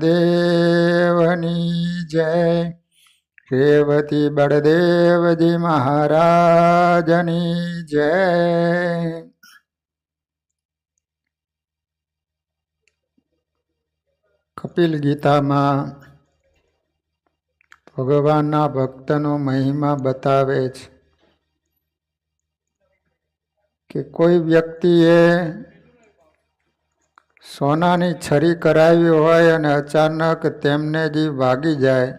દેવની જય. રેવતી બળદેવજી મહારાજની જય. કપિલ ગીતામાં ભગવાનના ભક્તનો મહિમા બતાવે છે કે કોઈ વ્યક્તિએ સોનાની છરી કરાવી હોય અને અચાનક તેમને જે વાગી જાય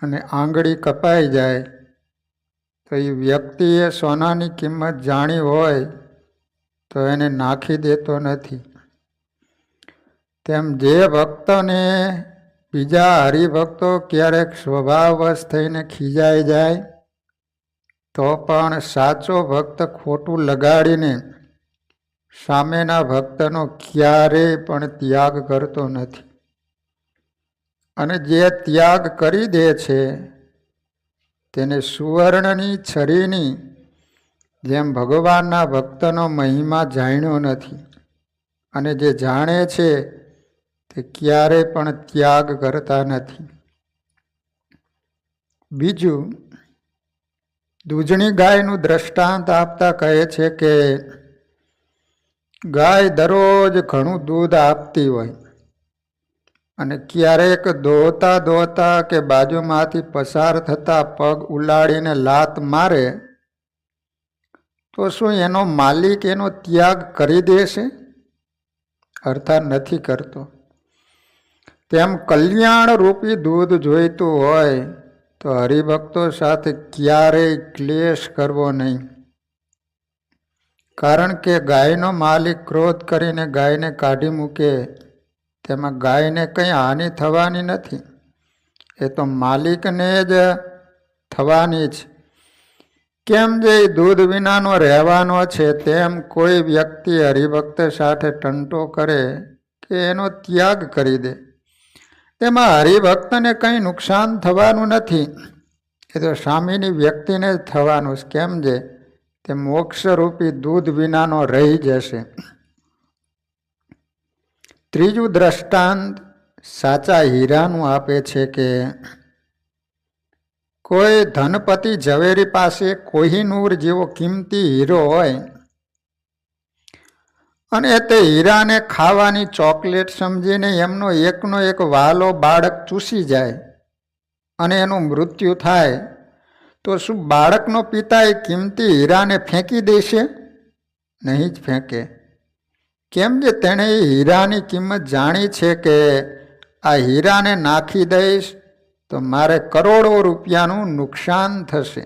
અને આંગળી કપાઈ જાય તો એ વ્યક્તિએ સોનાની કિંમત જાણી હોય તો એને નાખી દેતો નથી. તેમ જે ભક્તોને બીજા હરિભક્તો ક્યારેક સ્વભાવવશ થઈને ખીજાઈ જાય તો પણ સાચો ભક્ત ખોટું લગાડીને સામેના ભક્તનો ક્યારેય પણ ત્યાગ કરતો નથી. અને જે ત્યાગ કરી દે છે તેને સુવર્ણની છરીની જેમ ભગવાનના ભક્તનો મહિમા જાણ્યો નથી. અને જે જાણે છે તે ક્યારેય પણ ત્યાગ કરતા નથી. બીજું, દૂધણી ગાયનું દ્રષ્ટાંત આપતા કહે છે કે ગાય દરરોજ ઘણું દૂધ આપતી હોય અને ક્યારેક દોહતા દોહતા કે બાજુમાંથી પસાર થતા પગ ઉલાડીને લાત મારે તો શું એનો માલિક એનો ત્યાગ કરી દેશે? અર્થાત નથી કરતો. તેમ કલ્યાણ રૂપી દૂધ જોઈતું હોય તો હરિભક્તો સાથે ક્યારેય ક્લેશ કરવો નહીં. કારણ કે ગાયનો માલિક ક્રોધ કરીને ગાયને કાઢી મૂકે તેમાં ગાયને કંઈ હાનિ થવાની નથી. એ તો માલિકને જ થવાની છે. કેમ જે દૂધ વિનાનો રહેવાનો છે તેમ કોઈ વ્યક્તિ હરિભક્ત સાથે ટંટો કરે કે એનો ત્યાગ કરી દે તેમાં હરિભક્તને કંઈ નુકસાન થવાનું નથી. એ તો સામેની વ્યક્તિને જ થવાનું છે. કેમ જે તે મોક્ષરૂપી દૂધ વિનાનો રહી જશે. ત્રીજું દ્રષ્ટાંત સાચા હીરાનું આપે છે કે કોઈ ધનપતિ ઝવેરી પાસે કોહિનૂર જેવો કિંમતી હીરો હોય અને તે હીરાને ખાવાની ચોકલેટ સમજીને એમનો એકનો એક વાલો બાળક ચૂસી જાય અને એનું મૃત્યુ થાય તો શું બાળકનો પિતા એ કિંમતી હીરાને ફેંકી દેશે? નહીં જ ફેંકે. કેમ કે તેણે એ હીરાની કિંમત જાણી છે કે આ હીરાને નાખી દઈશ તો મારે કરોડો રૂપિયાનું નુકસાન થશે.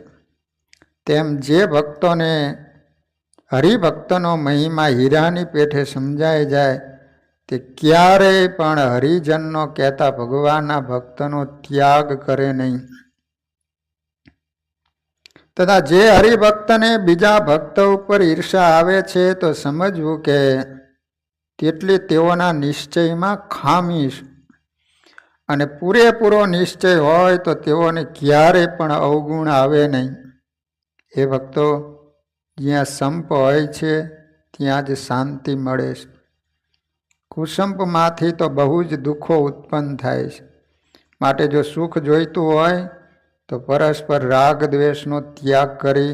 તેમ જે ભક્તોને હરિભક્તનો મહિમા હીરાની પેઠે સમજાઈ જાય તે ક્યારેય પણ હરિજનનો કહેતા ભગવાનના ભક્તનો ત્યાગ કરે નહીં. તથા જે હરિભક્તને બીજા ભક્ત ઉપર ઈર્ષા આવે છે તો સમજવું કે તેટલી તેઓના નિશ્ચયમાં ખામી છે. અને પૂરેપૂરો નિશ્ચય હોય તો તેઓને ક્યારેય પણ અવગુણ આવે નહીં. એ ભક્તો, જ્યાં સંપ હોય છે ત્યાં જ શાંતિ મળે છે. કુસંપમાંથી તો બહુ જ દુઃખો ઉત્પન્ન થાય છે. માટે જો સુખ જોઈતું હોય તો પરસ્પર રાગ દ્વેષનો ત્યાગ કરી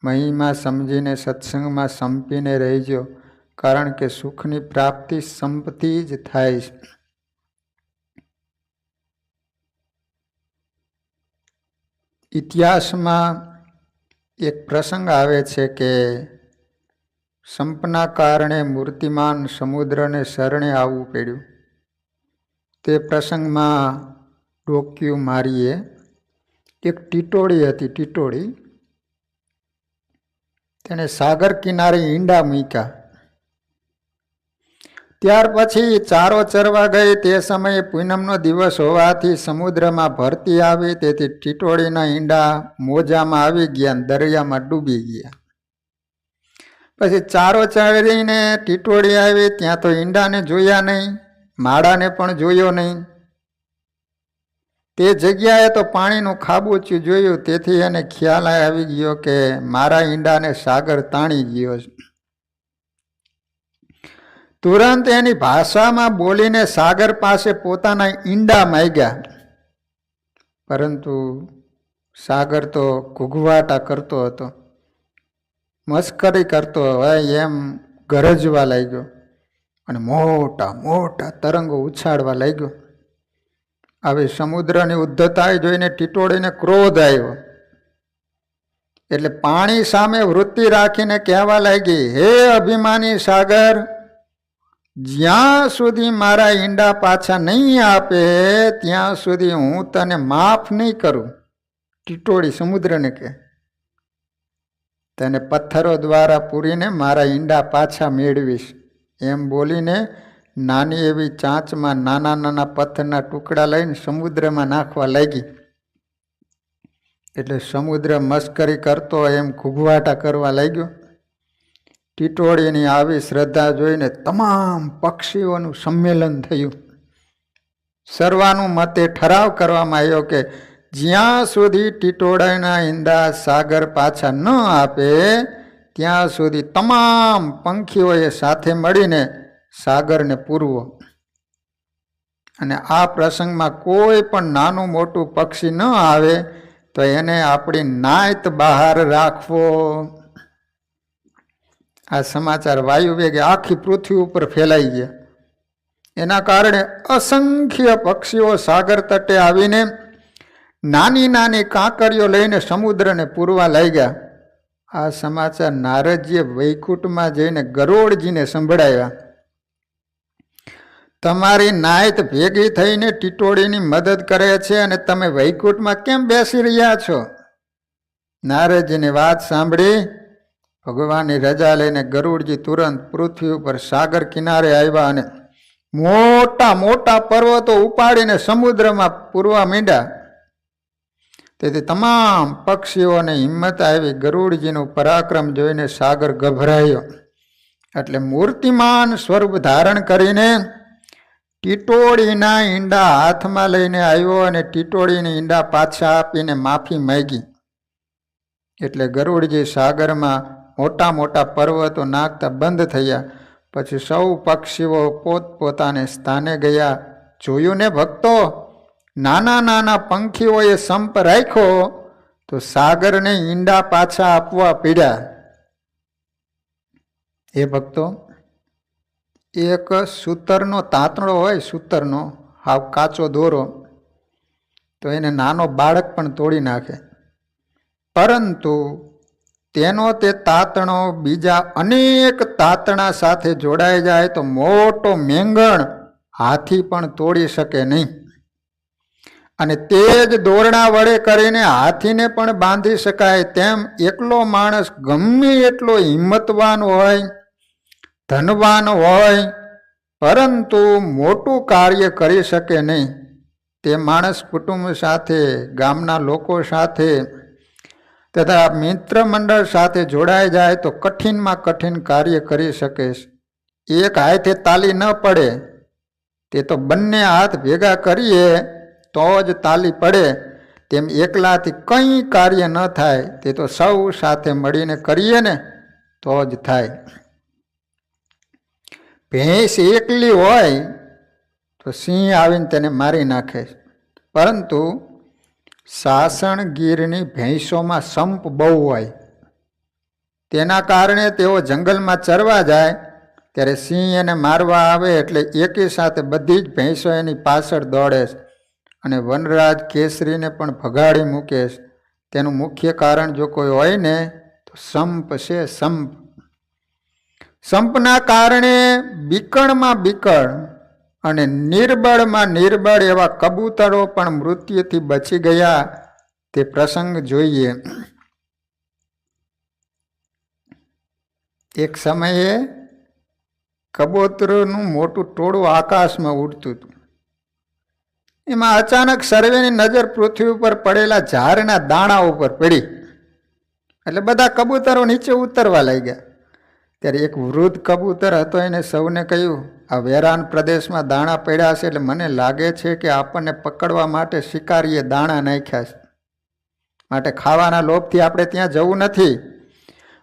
મહિમા સમજીને સત્સંગમાં સંપીને રહેજો. કારણ કે સુખની પ્રાપ્તિ સંપથી જ થાય છે. ઇતિહાસમાં એક પ્રસંગ આવે છે કે સંપના કારણે મૂર્તિમાન સમુદ્રને શરણે આવવું પડ્યું. તે પ્રસંગમાં ડોક્યું મારીએ એક ટીટોળી હતી. ટીટોળી તેને સાગર કિનારે ઈંડા મૂક્યા. ત્યાર પછી ચારો ચરવા ગઈ. તે સમયે પૂનમનો દિવસ હોવાથી સમુદ્રમાં ભરતી આવી. તેથી ટીટોળીના ઈંડા મોજામાં આવી ગયા, દરિયામાં ડૂબી ગયા. પછી ચારો ચરીને ટીટોળી આવી. ત્યાં તો ઈંડાને જોયા નહીં, માળાને પણ જોયો નહીં. તે જગ્યાએ તો પાણીનું ખાબોચિયું જોયું. તેથી એને ખ્યાલ આવી ગયો કે મારા ઈંડાને સાગર તાણી ગયો છે. તુરંત એની ભાષામાં બોલીને સાગર પાસે પોતાના ઈંડા માંગ્યા, પરંતુ સાગર તો ઘૂઘવાટા કરતો હતો, મસ્કરી કરતો હોય એમ ગરજવા લાગ્યો અને મોટા મોટા તરંગો ઉછાળવા લાગ્યો. આવી સમુદ્રની ઉદ્ધતાએ જોઈને ટીટોળીને ક્રોધ આવ્યો, એટલે પાણી સામે વૃત્તિ રાખીને કહેવા લાગી, હે અભિમાની સાગર, જ્યાં સુધી મારા ઈંડા પાછા નહીં આપે ત્યાં સુધી હું તને માફ નહીં કરું. ટીટોળી સમુદ્રને કહે, તને પથ્થરો દ્વારા પૂરીને મારા ઈંડા પાછા મેળવીશ. એમ બોલીને નાની એવી ચાંચમાં નાના નાના પથ્થરના ટુકડા લઈને સમુદ્રમાં નાખવા લાગી. એટલે સમુદ્ર મસ્કરી કરતો એમ ઘૂઘવાટા કરવા લાગ્યો. ટીટોળીની આવી શ્રદ્ધા જોઈને તમામ પક્ષીઓનું સંમેલન થયું. સર્વાનુમતે ઠરાવ કરવામાં આવ્યો કે જ્યાં સુધી ટીટોળાના ઈંડા સાગર પાછા ન આપે ત્યાં સુધી તમામ પંખીઓએ સાથે મળીને સાગરને પૂરવો, અને આ પ્રસંગમાં કોઈ પણ નાનું મોટું પક્ષી ન આવે તો એને આપણી નાયત બહાર રાખવો. આ સમાચાર વાયુવેગે આખી પૃથ્વી ઉપર ફેલાઈ ગયા. એના કારણે અસંખ્ય પક્ષીઓ સાગર તટે આવીને નાની નાની કાંકરીઓ લઈને સમુદ્રને પૂરવા લાગ્યા. આ સમાચાર નારદજીએ વૈકુંઠમાં જઈને ગરુડજીને સંભળાવ્યા. તમારી નાયત ભેગી થઈને ટીટોળીની મદદ કરે છે અને તમે વૈકુંઠમાં કેમ બેસી રહ્યા છો? નારદજીની વાત સાંભળી ભગવાનની રજા લઈને ગરુડજી તુરંત પૃથ્વી ઉપર સાગર કિનારે આવ્યા અને મોટા મોટા પર્વતો ઉપાડીને સમુદ્રમાં પૂરવા માંડ્યા. તેથી તમામ પક્ષીઓને હિંમત આવી. ગરુડજીનું પરાક્રમ જોઈને સાગર ગભરાયો, એટલે મૂર્તિમાન સ્વરૂપ ધારણ કરીને ટીટોળીના ઈંડા હાથમાં લઈને આવ્યો અને ટીટોળીના ઈંડા પાછા આપીને માફી માંગી. એટલે ગરુડજી સાગરમાં મોટા મોટા પર્વતો નાખતા બંધ થયા. પછી સૌ પક્ષીઓ પોતપોતાને સ્થાને ગયા. જોયું ને ભક્તો, નાના નાના પંખીઓએ સંપ રાખ્યો તો સાગરને ઈંડા પાછા આપવા પડ્યા. એ ભક્તો, એક સૂતરનો તાંતણો હોય, સૂતરનો હાવ કાચો દોરો, તો એને નાનો બાળક પણ તોડી નાખે, પરંતુ તેનો તે તાંતણો બીજા અનેક તાંતણા સાથે જોડાઈ જાય તો મોટો મેંગણ હાથી પણ તોડી શકે નહીં. અને તે જ દોરડા વડે કરીને હાથીને પણ બાંધી શકાય. તેમ એકલો માણસ ગમે એટલો હિંમતવાન હોય, ધનવાન હોય, પરંતુ મોટું કાર્ય કરી શકે નહીં. તે માણસ કુટુંબ સાથે, ગામના લોકો સાથે તથા મિત્ર મંડળ સાથે જોડાઈ જાય તો કઠિનમાં કઠિન કાર્ય કરી શકે. એક હાથે તાલી ન પડે, તે તો બંને હાથ ભેગા કરીએ તો જ તાલી પડે. તેમ એકલાથી કંઈ કાર્ય ન થાય, તે તો સૌ સાથે મળીને કરીએ ને તો જ થાય. ભેંસ એકલી હોય તો સિંહ આવીને તેને મારી નાખે, પરંતુ સાસણગીરની ભેંસોમાં સંપ બહુ હોય. તેના કારણે તેઓ જંગલમાં ચરવા જાય ત્યારે સિંહ એને મારવા આવે એટલે એકી સાથે બધી જ ભેંસો એની પાછળ દોડે છે અને વનરાજ કેસરીને પણ ભગાડી મૂકે છે. તેનું મુખ્ય કારણ જો કોઈ હોય ને તો સંપ છે. સંપના કારણે બીકણમાં બીકણ અને નિર્બળમાં નિર્બળ એવા કબૂતરો પણ મૃત્યુથી બચી ગયા. તે પ્રસંગ જોઈએ. એક સમયે કબૂતરોનું મોટું ટોળું આકાશમાં ઉડતું હતું. એમાં અચાનક સર્વેની નજર પૃથ્વી ઉપર પડેલા ઝાડના દાણા ઉપર પડી, એટલે બધા કબૂતરો નીચે ઉતરવા લાગ્યા. ત્યારે એક વૃદ્ધ કબૂતર હતો, એને સૌને કહ્યું, આ વેરાન પ્રદેશમાં દાણા પડ્યા છે, એટલે મને લાગે છે કે આપણને પકડવા માટે શિકારીએ દાણા નાખ્યા છે, માટે ખાવાના લોભથી આપણે ત્યાં જવું નથી.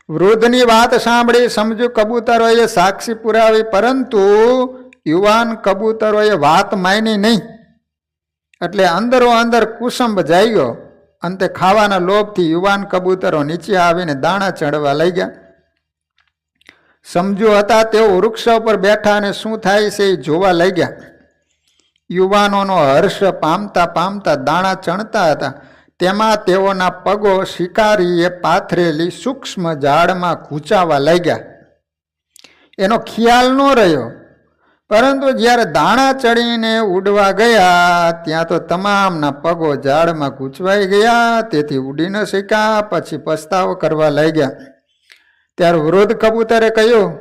વૃદ્ધની વાત સાંભળી સમજુ કબૂતરોએ સાક્ષી પુરાવી, પરંતુ યુવાન કબૂતરોએ વાત માની નહીં. એટલે અંદરો અંદર કુસંબ જાગ્યો. અંતે ખાવાના લોભથી યુવાન કબૂતરો નીચે આવીને દાણા ચડવા લઈ ગયા. સમજુ હતા તેઓ વૃક્ષ પર બેઠા અને શું થાય છે એ જોવા લઈ ગયા. યુવાનોનો હર્ષ પામતા પામતા દાણા ચણતા હતા. તેમાં તેઓના પગો શિકારીએ પાથરેલી સૂક્ષ્મ ઝાડમાં ખૂંચાવા લાગ્યા. એનો ખ્યાલ ન રહ્યો, પરંતુ જ્યારે દાણા ચડીને ઉડવા ગયા ત્યાં તો તમામના પગો ઝાડમાં ગૂંચવાઈ ગયા. તેથી ઉડી ન શક્યા. પછી પસ્તાવો કરવા લાગ્યા. ત્યારે વૃદ્ધ કબૂતરે કહ્યું,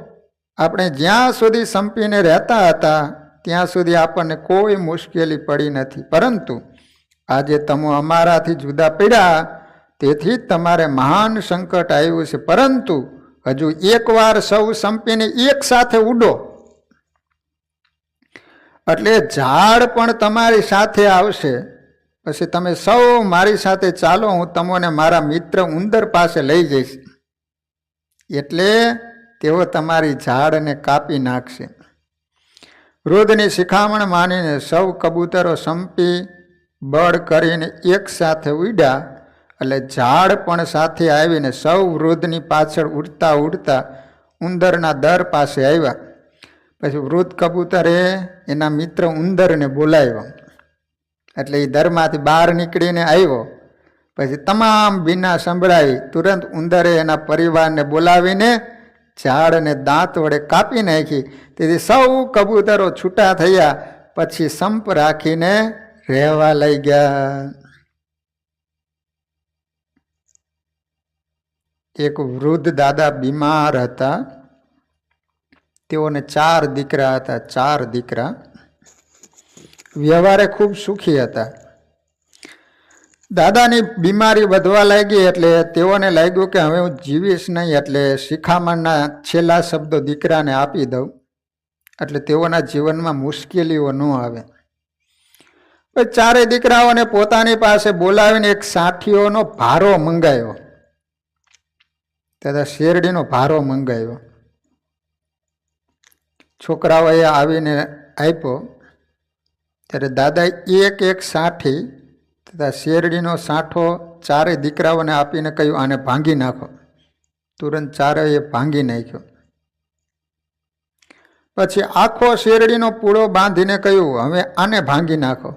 આપણે જ્યાં સુધી સંપીને રહેતા હતા ત્યાં સુધી આપણને કોઈ મુશ્કેલી પડી નથી, પરંતુ આજે તમે અમારાથી જુદા પડ્યા તેથી તમારે મહાન સંકટ આવ્યું છે. પરંતુ હજુ એકવાર સૌ સંપીને એક સાથે ઉડો, એટલે ઝાડ પણ તમારી સાથે આવશે. પછી તમે સૌ મારી સાથે ચાલો, હું તમને મારા મિત્ર ઉંદર પાસે લઈ જઈશ. એટલે તેઓ તમારી ઝાડને કાપી નાખશે. વૃદ્ધની શિખામણ માનીને સૌ કબૂતરો સંપી બળ કરીને એક સાથે ઉડ્યા. એટલે ઝાડ પણ સાથે આવીને સૌ વૃદ્ધની પાછળ ઉડતા ઉડતા ઉંદરના દર પાસે આવ્યા. પછી વૃદ્ધ કબૂતરે એના મિત્ર ઉંદરને બોલાવ્યો. એટલે એ દરમાંથી બહાર નીકળીને આવ્યો. પછી તમામ બીના સંભળાવી. તુરંત ઉંદરે એના પરિવારને બોલાવીને ઝાડને દાંત વડે કાપી નાખી. તેથી સૌ કબૂતરો છૂટા થયા. પછી સંપ રાખીને રહેવા લઈ ગયા. એક વૃદ્ધ દાદા બીમાર હતા. તેઓને 4 દીકરા હતા. 4 દીકરા વ્યવહારે ખૂબ સુખી હતા. દાદાની બીમારી વધવા લાગી એટલે તેઓને લાગ્યું કે હવે હું જીવીશ નહીં, એટલે શિખામણના છેલ્લા શબ્દો દીકરાને આપી દઉં, એટલે તેઓના જીવનમાં મુશ્કેલીઓ ન આવે. પછી 4 દીકરાઓને પોતાની પાસે બોલાવીને એક સાઠીઓનો ભારો મંગાવ્યો, તથા શેરડીનો ભારો મંગાવ્યો. છોકરાઓએ આવીને આપ્યો. ત્યારે દાદાએ એક એક સાઠી તથા શેરડીનો સાઠો 4 દીકરાઓને આપીને કહ્યું, આને ભાંગી નાખો. તુરંત 4એ ભાંગી નાખ્યો. પછી આખો શેરડીનો પૂળો બાંધીને કહ્યું, હવે આને ભાંગી નાખો.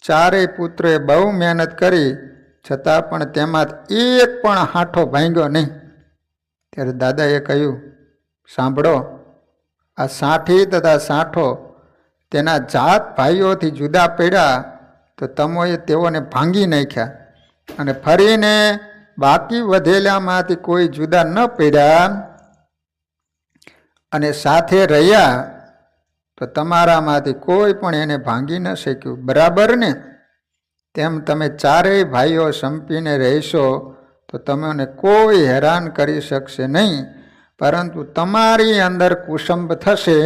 4 પુત્રોએ બહુ મહેનત કરી છતાં પણ તેમાં એક પણ હાંઠો ભાંગ્યો નહીં. ત્યારે દાદાએ કહ્યું, સાંભળો, આ સાઠી તથા સાઠો તેના જાત ભાઈઓથી જુદા પડ્યા તો તમોએ તેઓને ભાંગી નાખ્યા, અને ફરીને બાકી વધેલામાંથી કોઈ જુદા ન પડ્યા અને સાથે રહ્યા તો તમારામાંથી કોઈ પણ એને ભાંગી ન શક્યું. બરાબર ને? તેમ તમે 4 ભાઈઓ સંપીને રહેશો તો તમને કોઈ હેરાન કરી શકશે નહીં, પરંતુ તમારી અંદર કુસંબ થશે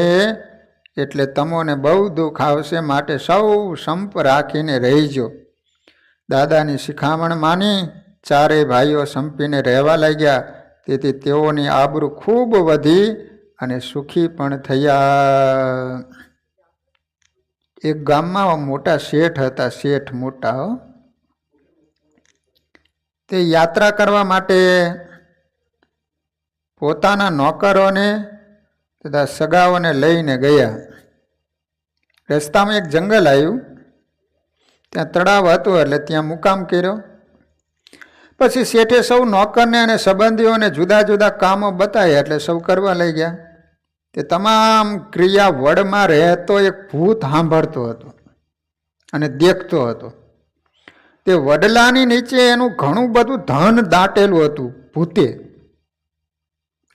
એટલે તમને બહુ દુઃખ આવશે. માટે સૌ સંપ રાખીને રહીજો. દાદાની શિખામણ માની 4 ભાઈઓ સંપીને રહેવા લાગ્યા. તેથી તેઓની આબરૂ ખૂબ વધી અને સુખી પણ થયા. એક ગામમાં મોટા શેઠ હતા. શેઠ મોટા, તે યાત્રા કરવા માટે પોતાના નોકરોને તથા સગાઓને લઈને ગયા. રસ્તામાં એક જંગલ આવ્યું. ત્યાં તળાવ હતું એટલે ત્યાં મુકામ કર્યો. પછી શેઠે સૌ નોકરને અને સંબંધીઓને જુદા જુદા કામો બતાવ્યા એટલે સૌ કરવા લઈ ગયા. તે તમામ ક્રિયા વડમાં રહેતો એક ભૂત સાંભળતો હતો અને દેખતો હતો. તે વડલાની નીચે એનું ઘણું બધું ધન દાટેલું હતું ભૂતે,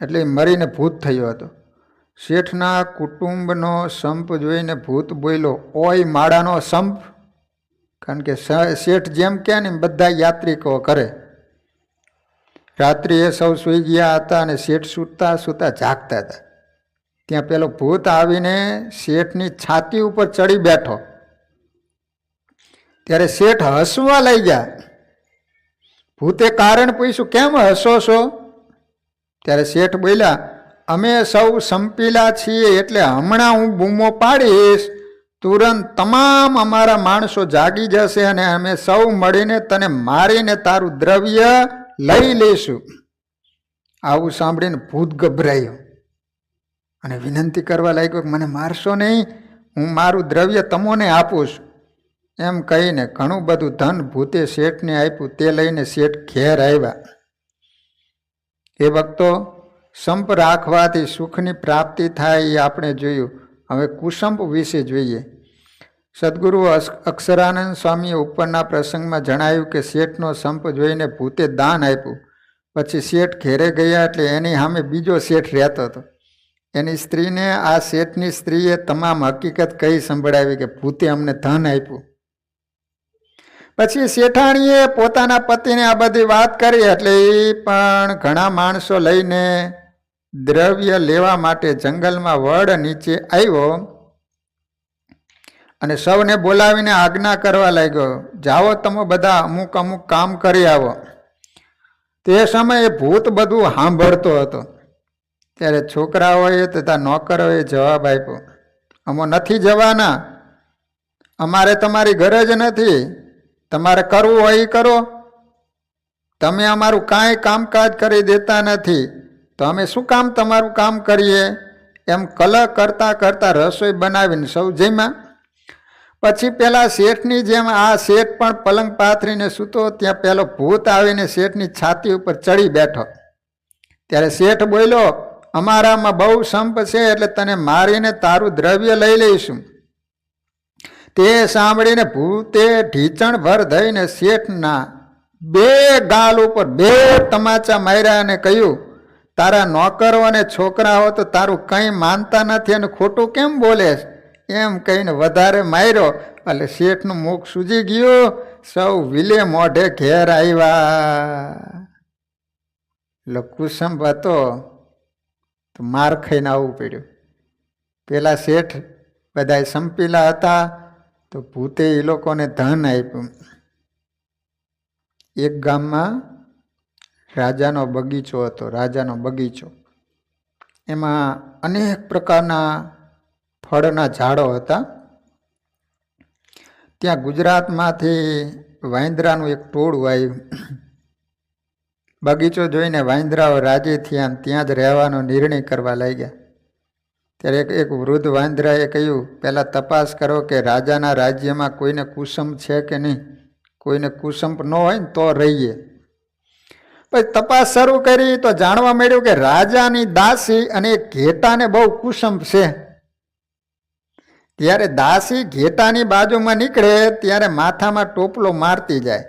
એટલે મરીને ભૂત થયો હતો. શેઠના કુટુંબનો સંપ જોઈને ભૂત બોલ્યો, ઓય માળાનો સંપ. કારણ કે શેઠ જેમ કહે ને બધા યાત્રિકો કરે. રાત્રિએ સૌ સૂઈ ગયા હતા અને શેઠ સૂતા સૂતા જાગતા હતા. ત્યાં પેલો ભૂત આવીને શેઠની છાતી ઉપર ચડી બેઠો. ત્યારે શેઠ હસવા લઈ ગયા. ભૂતે કારણ પૂછ્યું, કેમ હસો છો? ત્યારે શેઠ બોલ્યા, અમે સૌ સંપીલા છીએ એટલે હમણાં હું બૂમો પાડીશ, તુરંત તમામ અમારા માણસો જાગી જશે અને અમે સૌ મળીને તને મારીને તારું દ્રવ્ય લઈ લઈશું. આવું સાંભળીને ભૂત ગભરાયો અને વિનંતી કરવા લાગ્યો કે મને મારશો નહીં, હું મારું દ્રવ્ય તમોને આપું છું. એમ કહીને ઘણું બધું ધન ભૂતે શેઠને આપ્યું. તે લઈને શેઠ ઘેર આવ્યા. એ ભક્તો, સંપ રાખવાથી સુખની પ્રાપ્તિ થાય એ આપણે જોયું. હવે કુસંપ વિશે જોઈએ. સદગુરુ અક્ષરાનંદ સ્વામીએ ઉપરના પ્રસંગમાં જણાવ્યું કે શેઠનો સંપ જોઈને ભૂતે દાન આપ્યું. પછી શેઠ ઘેરે ગયા એટલે એની સામે બીજો શેઠ રહેતો હતો. એની સ્ત્રીને આ શેઠની સ્ત્રીએ તમામ હકીકત કહી સંભળાવી કે ભૂતે અમને ધન આપ્યું. પછી શેઠાણીએ પોતાના પતિને આ બધી વાત કરી એટલે એ પણ ઘણા માણસો લઈને દ્રવ્ય લેવા માટે જંગલમાં વડ નીચે આવ્યો અને સૌને બોલાવીને આજ્ઞા કરવા લાગ્યો, જાઓ તમે બધા અમુક અમુક કામ કરી આવો. તે સમયે ભૂત બધું સાંભળતો હતો. ત્યારે છોકરાઓએ તથા નોકરોએ જવાબ આપ્યો, અમે નથી જવાના, અમારે તમારી ગરજ નથી, તમારે કરવું હોય એ કરો, તમે અમારું કાંઈ કામકાજ કરી દેતા નથી તો અમે શું કામ તમારું કામ કરીએ. એમ કલહ કરતા કરતા રસોઈ બનાવીને સૌ જમ્યા. પછી પેલા શેઠની જેમ આ શેઠ પણ પલંગ પાથરીને સૂતો. ત્યાં પેલો ભૂત આવીને શેઠની છાતી ઉપર ચડી બેઠો. ત્યારે શેઠ બોલ્યો, અમારામાં બહુ સંપ છે એટલે તને મારીને તારું દ્રવ્ય લઈ લઈશું. તે સાંભળીને ભૂતે ઢીચણ ભર થઈને શેઠના બે ગાલ ઉપર બે તમાચા માર્યા અને કહ્યું, તારા નોકરો અને છોકરાઓ તો તારું કંઈ માનતા નથી અને ખોટું કેમ બોલે? એમ કહીને વધારે માર્યો. એટલે શેઠનું મુખ સૂજી ગયું. સૌ વિલે મોઢે ઘેર આવ્યા. એટલે કુસંપ હતો તો માર ખાઈને આવવું પડ્યું. પેલા શેઠ બધા સંપીલા હતા તો ભૂતે એ લોકોને ધન આપ્યું. એક ગામમાં રાજાનો બગીચો હતો. રાજાનો બગીચો, એમાં અનેક પ્રકારના ફળના ઝાડો હતા. ત્યાં ગુજરાતમાંથી વાંદરાનું એક ટોળું આવ્યું. બગીચો જોઈને વાંદરાઓ રાજી થયા, ત્યાં જ રહેવાનો નિર્ણય કરવા લાગ્યા. ત્યારે એક વૃદ્ધ વાંદરાએ કહ્યું, પહેલાં તપાસ કરો કે રાજાના રાજ્યમાં કોઈને કુસંપ છે કે નહીં. કોઈને કુસંપ ન હોય ને તો રહીએ. પછી તપાસ શરૂ કરી તો જાણવા મળ્યું કે રાજાની દાસી અને ઘેટાને બહુ કુસંપ છે. ત્યારે દાસી ઘેટાની બાજુમાં નીકળે ત્યારે માથામાં ટોપલો મારતી જાય,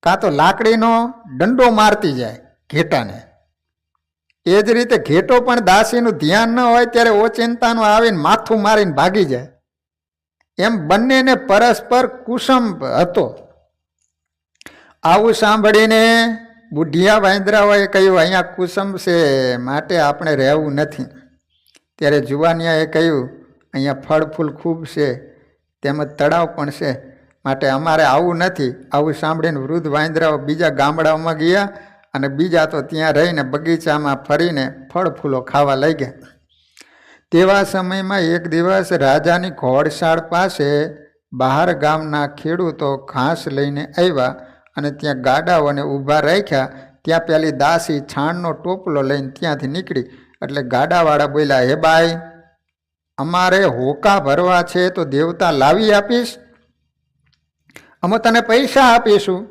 કાં તો લાકડીનો દંડો મારતી જાય ઘેટાને. એ જ રીતે ઘેટો પણ દાસીનું ધ્યાન ન હોય ત્યારે ઓચિંતાનું આવીને માથું મારીને ભાગી જાય. એમ બંનેને પરસ્પર કુસંપ હતો. આવું સાંભળીને બુઢિયા વાંદરાઓએ કહ્યું, અહીંયા કુસંપ છે માટે આપણે રહેવું નથી. ત્યારે જુવાનિયાએ કહ્યું, અહીંયા ફળ ફૂલ ખૂબ છે, તેમજ તળાવ પણ છે, માટે અમારે આવું નથી. આવું સાંભળીને વૃદ્ધ વાંદરાઓ બીજા ગામડાઓમાં ગયા અને બીજા તો ત્યાં રહીને બગીચામાં ફરીને ફળ ફૂલો ખાવા લાગ્યા. તેવા સમયમાં એક દિવસ રાજાની ઘોડશાળ પાસે બહાર ગામના ખેડૂતો ઘાસ લઈને આવ્યા અને ત્યાં ગાડાઓને ઊભા રાખ્યા. ત્યાં પેલી દાસી છાણનો ટોપલો લઈને ત્યાંથી નીકળી. એટલે ગાડાવાળા બોલ્યા, હે બાઈ, અમારે હોકા ભરવા છે તો દેવતા લાવી આપીશ, અમે તને પૈસા આપીશું.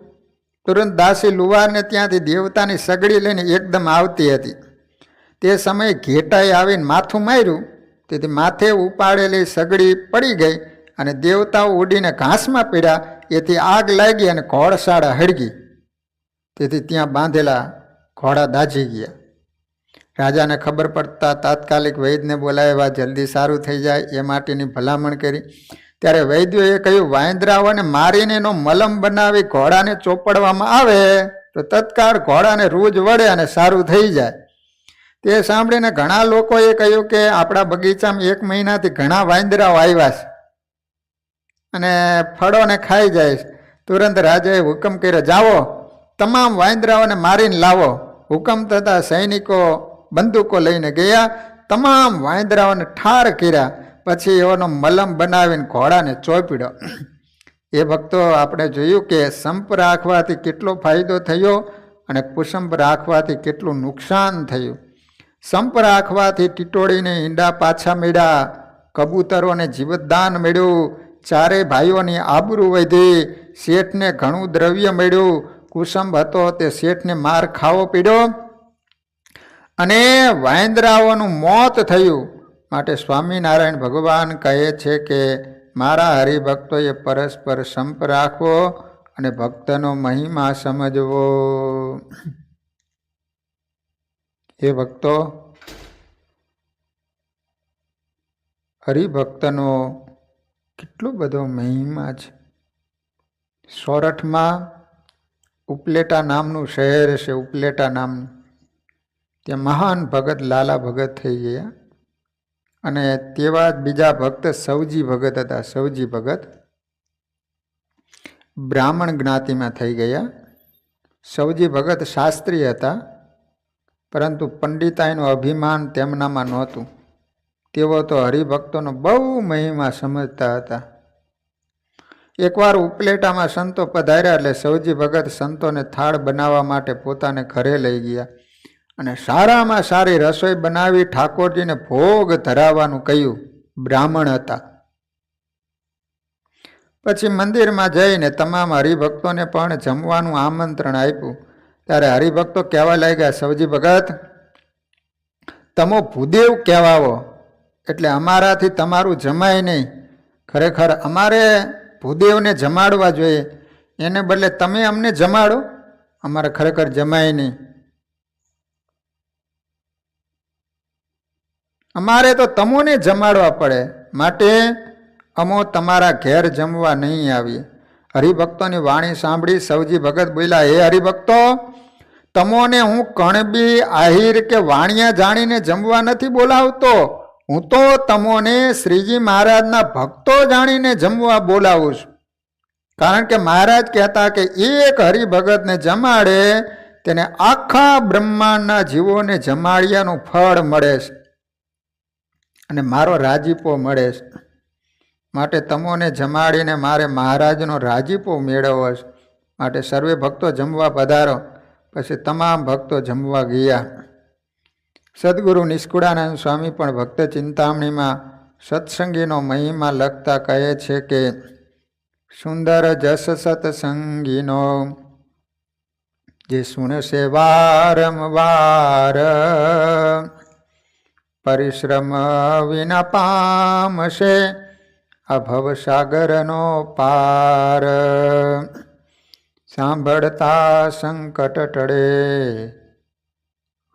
તુરંત દાસી લુવારને ત્યાંથી દેવતાની સગડી લઈને એકદમ આવતી હતી. તે સમયે ઘેટાએ આવીને માથું માર્યું. તેથી માથે ઉપાડેલી સગડી પડી ગઈ અને દેવતાઓ ઉડીને ઘાસમાં પડ્યા. એથી આગ લાગી અને ઘોડશાળા હળગી. તેથી ત્યાં બાંધેલા ઘોડા દાઝી ગયા. રાજાને ખબર પડતા તાત્કાલિક વૈદ્યને બોલાવ્યા, જલ્દી સારું થઈ જાય એ માટેની ભલામણ કરી. ત્યારે વૈદ્યોએ કહ્યું, વાંદરાઓને મારીને એનો મલમ બનાવી ઘોડાને ચોપડવામાં આવે તો તત્કાળ ઘોડાને રૂજ વળે અને સારું થઈ જાય. તે સાંભળીને ઘણા લોકોએ કહ્યું કે આપણા બગીચામાં 1 મહિનાથી ઘણા વાંદરાઓ આવ્યા છે અને ફળોને ખાઈ જાય. તુરંત રાજાએ હુકમ કર્યો, જાઓ તમામ વાંદરાઓને મારીને લાવો. હુકમ થતાં સૈનિકો બંદૂકો લઈને ગયા, તમામ વાંદરાઓને ઠાર કર્યા, પછી એનો મલમ બનાવીને ઘોડાને ચોંપ્યો. એ ભક્તો આપણે જોયું કે સંપ રાખવાથી કેટલો ફાયદો થયો અને કુસંપ રાખવાથી કેટલું નુકસાન થયું. સંપ રાખવાથી ટીટોળીને ઈંડા પાછા મળ્યા, કબૂતરોને જીવતદાન મળ્યું, ચારે ભાઈઓની આબરૂ વધી, શેઠને ઘણું દ્રવ્ય મળ્યું. કુસંપ હતો તે શેઠને માર ખાવો પડ્યો અને વાંદરાઓનું મોત થયું. માટે સ્વામિનારાયણ ભગવાન કહે છે કે મારા હરિભક્તોએ પરસ્પર સંપ રાખવો અને ભક્તનો મહિમા સમજવો. એ ભક્તો, હરિભક્તનો કેટલો બધો મહિમા છે. સોરઠમાં ઉપલેટા નામનું શહેર છે, ઉપલેટા નામનું. ત્યાં મહાન ભગત લાલા ભગત થઈ ગયા અને તેવા જ બીજા ભક્ત સવજી ભગત હતા. સવજી ભગત બ્રાહ્મણ જ્ઞાતિમાં થઈ ગયા. સવજી ભગત શાસ્ત્રી હતા, પરંતુ પંડિતાઈનું અભિમાન તેમનામાં નહોતું. તેઓ તો હરિભક્તોનો બહુ મહિમા સમજતા હતા. એકવાર ઉપલેટામાં સંતો પધાર્યા એટલે સવજી ભગત સંતોને થાળ બનાવવા માટે પોતાને ઘરે લઈ ગયા અને સારામાં સારી રસોઈ બનાવી ઠાકોરજીને ભોગ ધરાવવાનું કહ્યું. બ્રાહ્મણ હતા. પછી મંદિરમાં જઈને તમામ હરિભક્તોને પણ જમવાનું આમંત્રણ આપ્યું. ત્યારે હરિભક્તો કહેવા લાગ્યા, સવજી ભગત, તમો ભૂદેવ કહેવાવો, એટલે અમારાથી તમારું જમાય નહીં. ખરેખર અમારે ભૂદેવને જમાડવા જોઈએ, એને બદલે તમે અમને જમાડો, અમારે ખરેખર જમાય નહીં. અમારે તો તમોને જમાડવા પડે, માટે અમો તમારા ઘેર જમવા નહીં આવીએ. હરિભક્તોની વાણી સાંભળી સવજી ભગત બોલ્યા, હે હરિભક્તો, તમોને હું કણબી આહિર કે વાણિયા જાણીને જમવા નથી બોલાવતો. હું તો તમોને શ્રીજી મહારાજના ભક્તો જાણીને જમવા બોલાવું છું. કારણ કે મહારાજ કહેતા કે એક હરિભગતને જમાડે તેને આખા બ્રહ્માંડના જીવોને જમાડિયાનું ફળ મળે છે અને મારો રાજીપો મળે છે. માટે તમોને જમાડીને મારે મહારાજનો રાજીપો મેળવવો છે. માટે સર્વે ભક્તો જમવા પધારો. પછી તમામ ભક્તો જમવા ગયા. સદગુરુ નિષ્કુળાનંદ સ્વામી પણ ભક્ત ચિંતામણીમાં સત્સંગીનો મહિમા લખતા કહે છે કે સુંદર જસ સત્સંગીનો જે સુણશે વારંવાર, પરિશ્રમ વિના પામશે આ ભવસાગરનો પાર. સાંભળતા સંકટ ટળે,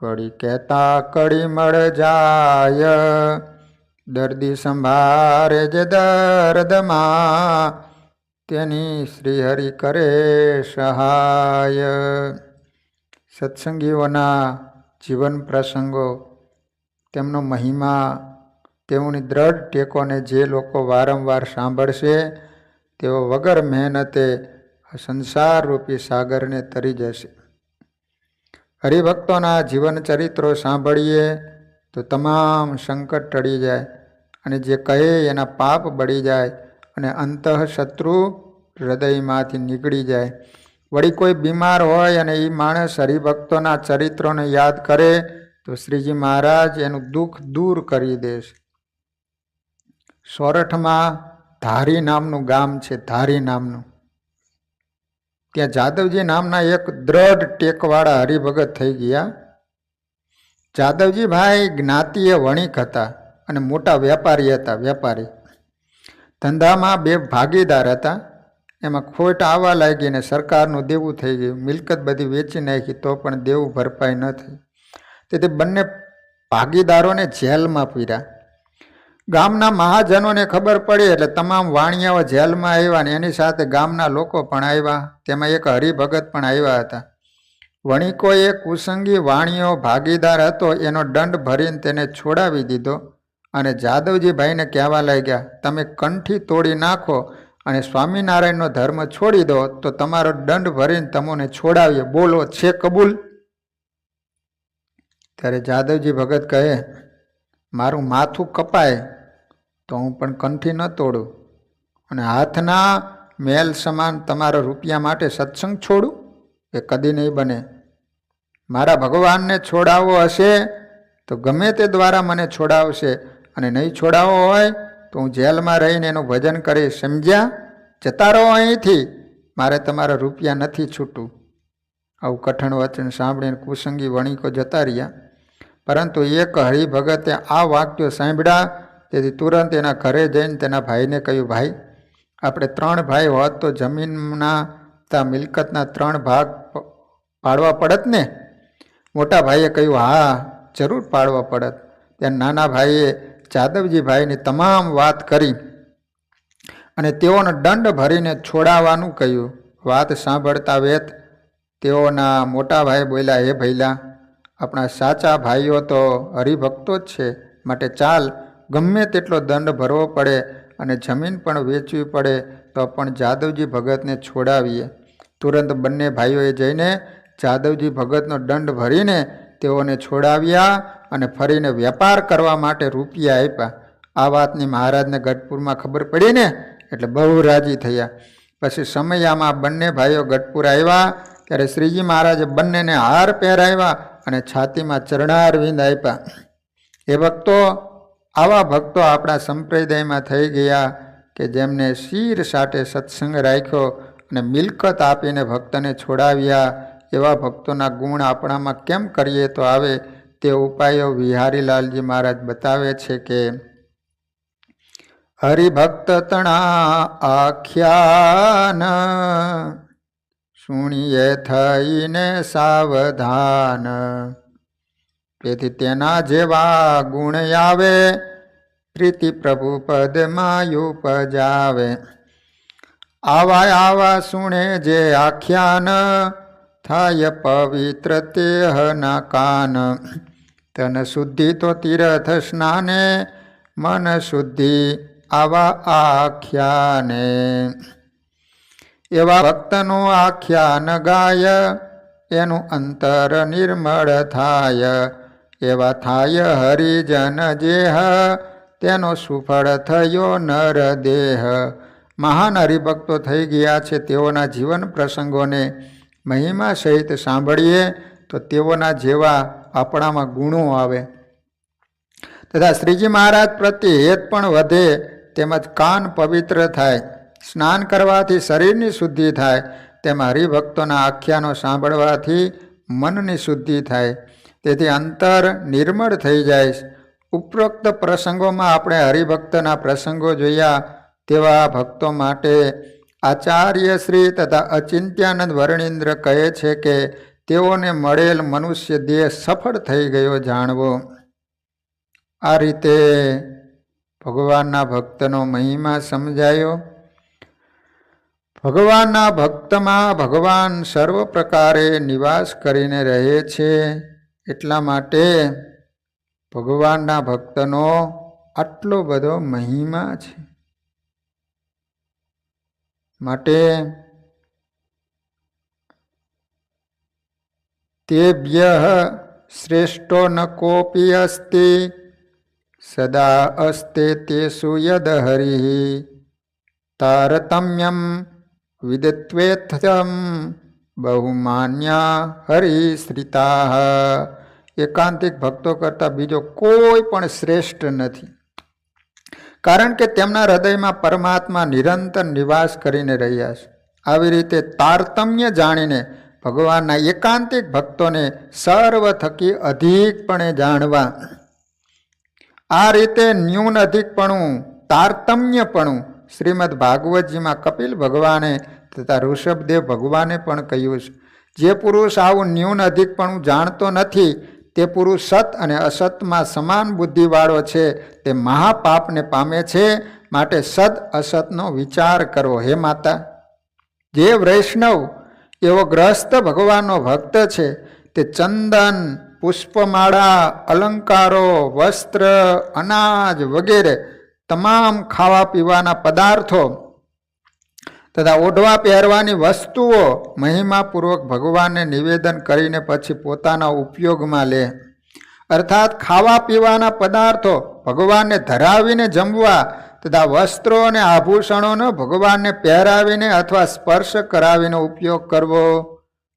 કડી કહેતા કડી મળ જાય. દર્દી સંભારે જે દર્દમાં, તેની શ્રીહરિ કરે સહાય. સત્સંગીઓના જીવન પ્રસંગો, તેમનો મહિમા, તેઓની દ્રઢ ટેકોને જે લોકો વારંવાર સાંભળશે તેઓ વગર મહેનતે સંસાર રૂપી સાગરને તરી જશે. હરિભક્તોના જીવન ચરિત્રો સાંભળીએ તો તમામ સંકટ ટળી જાય અને જે કહે એના પાપ બળી જાય અને અંતઃશત્રુ હૃદયમાંથી નીકળી જાય. વળી કોઈ બીમાર હોય અને એ માણસ હરિભક્તોના ચરિત્રોને યાદ કરે તો શ્રીજી મહારાજ એનું દુઃખ દૂર કરી દેશે. સોરઠમાં ધારી નામનું ગામ છે, ધારી નામનું. ત્યાં જાદવજી નામના એક દ્રઢ ટેકવાળા હરિભગત થઈ ગયા. જાદવજી ભાઈ જ્ઞાતિએ વણિક હતા અને મોટા વેપારી હતા. વેપારી ધંધામાં બે ભાગીદાર હતા. એમાં ખોટ આવવા લાગી ને સરકારનું દેવું થઈ ગયું. મિલકત બધી વેચી નાખી તો પણ દેવું ભરપાઈ ન થઈ. તેથી બંને ભાગીદારોને જેલમાં પૂર્યા. ગામના મહાજનોને ખબર પડી એટલે તમામ વાણિયાઓ જેલમાં આવ્યા ને એની સાથે ગામના લોકો પણ આવ્યા. તેમાં એક હરિભગત પણ આવ્યા હતા. વણિકોએ કુસંગી વાણિયો ભાગીદાર હતો એનો દંડ ભરીને તેને છોડાવી દીધો અને જાદવજીભાઈને કહેવા લાગ્યા, તમે કંઠી તોડી નાખો અને સ્વામિનારાયણનો ધર્મ છોડી દો તો તમારો દંડ ભરીને તમને છોડાવીએ. બોલો, છે કબૂલ? ત્યારે જાદવજી ભગત કહે, મારું માથું કપાય તો હું પણ કંઠી ન તોડું, અને હાથના મેલ સમાન તમારા રૂપિયા માટે સત્સંગ છોડું? એ કદી નહીં બને. મારા ભગવાનને છોડાવવો હશે તો ગમે તે દ્વારા મને છોડાવશે, અને નહીં છોડાવવો હોય તો હું જેલમાં રહીને એનું ભજન કરીશ. સમજ્યા? જતા રહો અહીંથી, મારે તમારા રૂપિયા નથી છૂટું. આવું કઠણ વચન સાંભળીને કુસંગી વણિકો જતા રહ્યા. પરંતુ એક હરિભગતે આ વાક્યો સાંભળ્યા. તેથી તુરંત એના ઘરે જઈને તેના ભાઈને કહ્યું, ભાઈ, આપણે 3 ભાઈ હોત તો જમીનના મિલકતના 3 ભાગ પાડવા પડત ને? મોટા ભાઈએ કહ્યું, હા, જરૂર પાડવા પડત. ત્યાં નાના ભાઈએ જાદવજી ભાઈની તમામ વાત કરી અને તેઓને દંડ ભરીને છોડાવવાનું કહ્યું. વાત સાંભળતા વેત તેઓના મોટા ભાઈ બોલ્યા, હે ભૈલા, આપણા સાચા ભાઈઓ તો હરિભક્તો જ છે, માટે ચાલ, ગમે તેટલો દંડ ભરવો પડે અને જમીન પણ વેચવી પડે તો પણ જાદવજી ભગતને છોડાવીએ. તુરંત બંને ભાઈઓએ જઈને જાદવજી ભગતનો દંડ ભરીને તેઓને છોડાવ્યા અને ફરીને વેપાર કરવા માટે રૂપિયા આપ્યા. આ વાતની મહારાજને ગઢપુરમાં ખબર પડી ને, એટલે બહુ રાજી થયા. પછી સમયામાં બંને ભાઈઓ ગઢપુર આવ્યા ત્યારે શ્રીજી મહારાજે બંનેને હાર પહેરાવ્યા અને છાતીમાં ચરણારવિંદ આપ્યા. એ ભક્તો, આવા ભક્તો આપણા સંપ્રદાયમાં થઈ ગયા કે જેમને શીર સાથે સત્સંગ રાખ્યો અને મિલકત આપીને ભક્તને છોડાવ્યા. એવા ભક્તોના ગુણ આપણામાં કેમ કરીએ તો આવે તે ઉપાયો વિહારીલાલજી મહારાજ બતાવે છે કે હરિભક્ત તણા આખ્યાન સુણીએ થઈને સાવધાન. તેથી તેના જેવા ગુણ આવે પ્રીતિ પ્રભુ પદમાં ઉપજાવે. આવા આવા સુણે જે આખ્યાન થાય પવિત્ર તેહના કાન. તન શુદ્ધિ તો તીર્થ સ્નાને મન શુદ્ધિ આવા આખ્યાને. એવા ભક્તનું આખ્યાન ગાય એનું અંતર નિર્મળ થાય. એવા થાય હરિજન જેહ તેનો સુફળ થયો નર દેહ. મહાન હરિભક્તો થઈ ગયા છે. તેઓના જીવન પ્રસંગોને મહિમા સહિત સાંભળીએ તો તેઓના જેવા આપણામાં ગુણો આવે તથા શ્રીજી મહારાજ પ્રત્યે હેત પણ વધે. તેમજ કાન પવિત્ર થાય. સ્નાન કરવાથી શરીરની શુદ્ધિ થાય. તેમાં હરિભક્તોના આખ્યાનો સાંભળવાથી મનની શુદ્ધિ થાય. તેથી અંતર નિર્મળ થઈ જાય. ઉપરોક્ત પ્રસંગોમાં આપણે હરિભક્તના પ્રસંગો જોયા. તેવા ભક્તો માટે આચાર્ય શ્રી તથા અચિંત્યાનંદ વર્ણિન્દ્ર કહે છે કે તેઓને મળેલ મનુષ્ય દેહ સફળ થઈ ગયો જાણવો. આ રીતે ભગવાનના ભક્તનો મહિમા સમજાયો. ભગવાનના ભક્તમાં ભગવાન સર્વ પ્રકારે નિવાસ કરીને રહે છે. એટલા માટે ભગવાનના ભક્તનો આટલો બધો મહિમા છે. માટે તેભ્ય શ્રેષ્ઠો ન કોપી અસ્તિ સદા અસ્તે તેસુ યદ હરિ તારતમ્યમ વિદત્વેત્થમ બહુમાન્યા હરિશ્રિતા. એકાંતિક ભક્તો કરતાં બીજો કોઈ પણ શ્રેષ્ઠ નથી, કારણ કે તેમના હૃદયમાં પરમાત્મા નિરંતર નિવાસ કરીને રહ્યા છે. આવી રીતે તારતમ્ય જાણીને ભગવાનના એકાંતિક ભક્તોને સર્વ થકી અધિકપણે જાણવા. આ રીતે ન્યૂન અધિકપણું, તારતમ્યપણું શ્રીમદ ભાગવતજીમાં કપિલ ભગવાને તથા ઋષભદેવ ભગવાને પણ કહ્યું છે. જે પુરુષ આવું ન્યૂન અધિકપણું જાણતો નથી તે પુરુષ સત અને અસતમાં સમાન બુદ્ધિવાળો છે. તે મહાપાપને પામે છે. માટે સદ અસતનો વિચાર કરવો. હે માતા, જે વૈષ્ણવ એવો ગ્રસ્ત ભગવાનનો ભક્ત છે તે ચંદન, પુષ્પમાળા, અલંકારો, વસ્ત્ર, અનાજ વગેરે તમામ ખાવા પીવાના પદાર્થો તથા ઓઢવા પહેરવાની વસ્તુઓ મહિમાપૂર્વક ભગવાનને નિવેદન કરીને પછી પોતાના ઉપયોગમાં લે. અર્થાત ખાવા પીવાના પદાર્થો ભગવાનને ધરાવીને જમવા તથા વસ્ત્રો અને આભૂષણોનો ભગવાનને પહેરાવીને અથવા સ્પર્શ કરાવીને ઉપયોગ કરવો.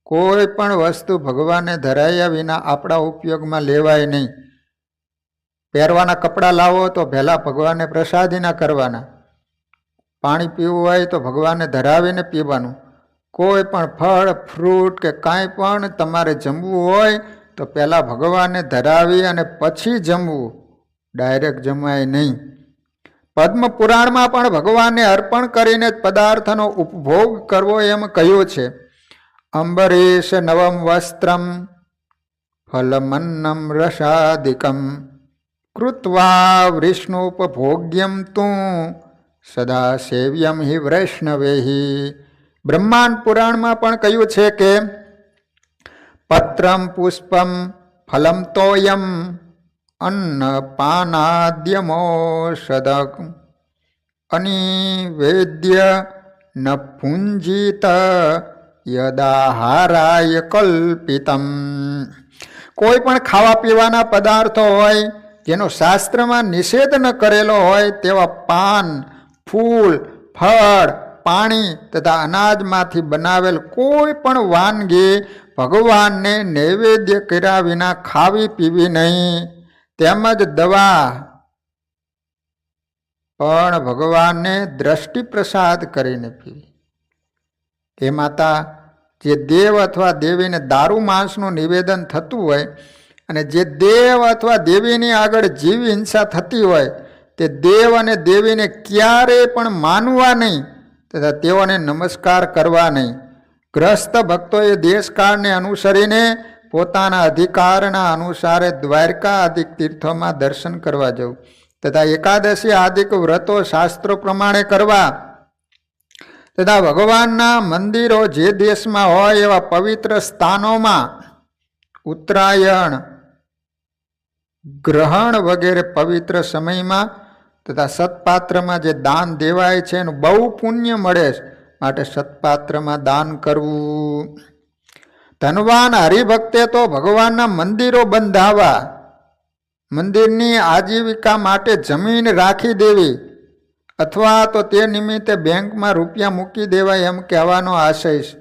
કોઈ પણ વસ્તુ ભગવાનને ધરાયા વિના આપણા ઉપયોગમાં લેવાય નહીં. પહેરવાના કપડાં લાવો તો પહેલાં ભગવાનને પ્રસાદીના કરવાના. પાણી પીવું હોય તો ભગવાનને ધરાવીને પીવાનું. કોઈ પણ ફળ ફ્રૂટ કે કાંઈ પણ તમારે જમવું હોય તો પહેલાં ભગવાનને ધરાવી અને પછી જમવું, ડાયરેક્ટ જમાય નહીં. પદ્મ પુરાણમાં પણ ભગવાનને અર્પણ કરીને જ પદાર્થનો ઉપભોગ કરવો એમ કહ્યું છે. અંબરીશ નવમ વસ્ત્રમ ફલમન્નમ રસાદિકમ કૃત્વા વિષ્ણુપભોગ્યમ તું સદા સેવ્યમ હિ વૈષ્ણવેહી. બ્રહ્માંડ પુરાણમાં પણ કહ્યું છે કે પત્રમ પુષ્પમ ફલમ તોયમ અન્ન પાનાદ્યમોષધક અનિવેદ્ય ન પુંજીત યદાહારાય કલ્પિતમ. કોઈ પણ ખાવા પીવાના પદાર્થો હોય જેનો શાસ્ત્રમાં નિષેધ ન કરેલો હોય તેવા પાન, ફૂલ, ફળ, પાણી તથા અનાજમાંથી બનાવેલ કોઈ પણ વાનગી ભગવાનને નૈવેદ્ય કર્યા વિના ખાવી પીવી નહીં. તેમજ દવા પણ ભગવાનને દ્રષ્ટિ પ્રસાદ કરીને પીવી. એ માતા જે દેવ અથવા દેવીને દારૂ માંસનું નિવેદન થતું હોય અને જે દેવ અથવા દેવીની આગળ જીવ હિંસા થતી હોય તે દેવ અને દેવીને ક્યારેય પણ માનવા નહીં તથા તેઓને નમસ્કાર કરવા નહીં. ગ્રસ્ત ભક્તોએ દેશકાળને અનુસરીને પોતાના અધિકારના અનુસારે દ્વારકા આદિક તીર્થોમાં દર્શન કરવા જવું તથા એકાદશી આદિક વ્રતો શાસ્ત્રો પ્રમાણે કરવા તથા ભગવાનના મંદિરો જે દેશમાં હોય એવા પવિત્ર સ્થાનોમાં ઉત્તરાયણ, ગ્રહણ વગેરે પવિત્ર સમયમાં તથા સત્પાત્રમાં જે દાન દેવાય છે એનું બહુ પુણ્ય મળે છે, માટે સત્પાત્રમાં દાન કરવું. ધનવાન હરિભક્તે તો ભગવાનના મંદિરો બંધાવા, મંદિરની આજીવિકા માટે જમીન રાખી દેવી અથવા તો તે નિમિત્તે બેંકમાં રૂપિયા મૂકી દેવાય એમ કહેવાનો આશય છે.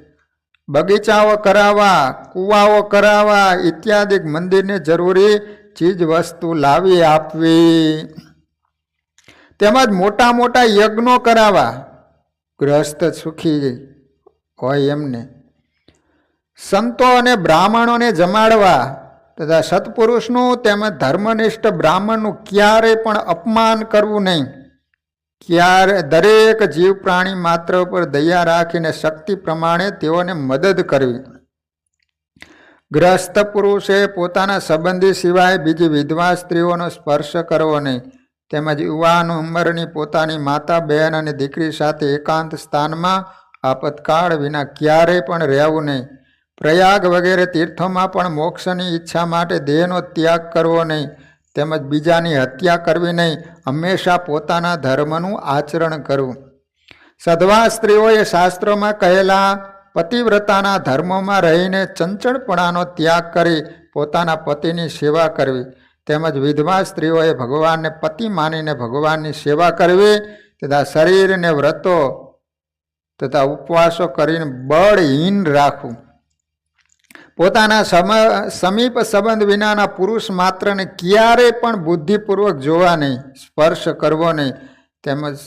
બગીચાઓ કરાવવા, કૂવાઓ કરાવવા ઇત્યાદિ મંદિરને જરૂરી ચીજ વસ્તુ લાવી આપવી. તેમજ મોટા મોટા યજ્ઞો કરાવવા, ગૃહસ્થ સુખી હોય એમને. સંતો અને બ્રાહ્મણોને જમાડવા તથા સત્પુરુષનું તેમજ ધર્મનિષ્ઠ બ્રાહ્મણનું ક્યારેય પણ અપમાન કરવું નહીં. દરેક જીવ પ્રાણી માત્ર પર દયા રાખીને શક્તિ પ્રમાણે તેઓને મદદ કરવી. ગ્રસ્ત પુરુષે પોતાના સંબંધી સિવાય બીજી વિધવા સ્ત્રીઓનો સ્પર્શ કરવો નહીં. તેમજ યુવાન ઉંમરની પોતાની માતા, બહેન અને દીકરી સાથે એકાંત સ્થાનમાં આપતકાળ વિના ક્યારેય પણ રહેવું નહીં. પ્રયાગ વગેરે તીર્થોમાં પણ મોક્ષની ઈચ્છા માટે દેહનો ત્યાગ કરવો નહીં. તેમજ બીજાની હત્યા કરવી નહીં. હંમેશા પોતાના ધર્મનું આચરણ કરવું. સધવા સ્ત્રીઓએ શાસ્ત્રોમાં કહેલા પતિવ્રતાના ધર્મોમાં રહીને ચંચળપણાનો ત્યાગ કરી પોતાના પતિની સેવા કરવી. તેમજ વિધવા સ્ત્રીઓએ ભગવાનને પતિ માનીને ભગવાનની સેવા કરવી તથા શરીરને વ્રતો તથા ઉપવાસો કરીને બળહીન રાખવું. પોતાના સમીપ સંબંધ વિનાના પુરુષ માત્રને ક્યારેય પણ બુદ્ધિપૂર્વક જોવા નહીં, સ્પર્શ કરવો નહીં. તેમજ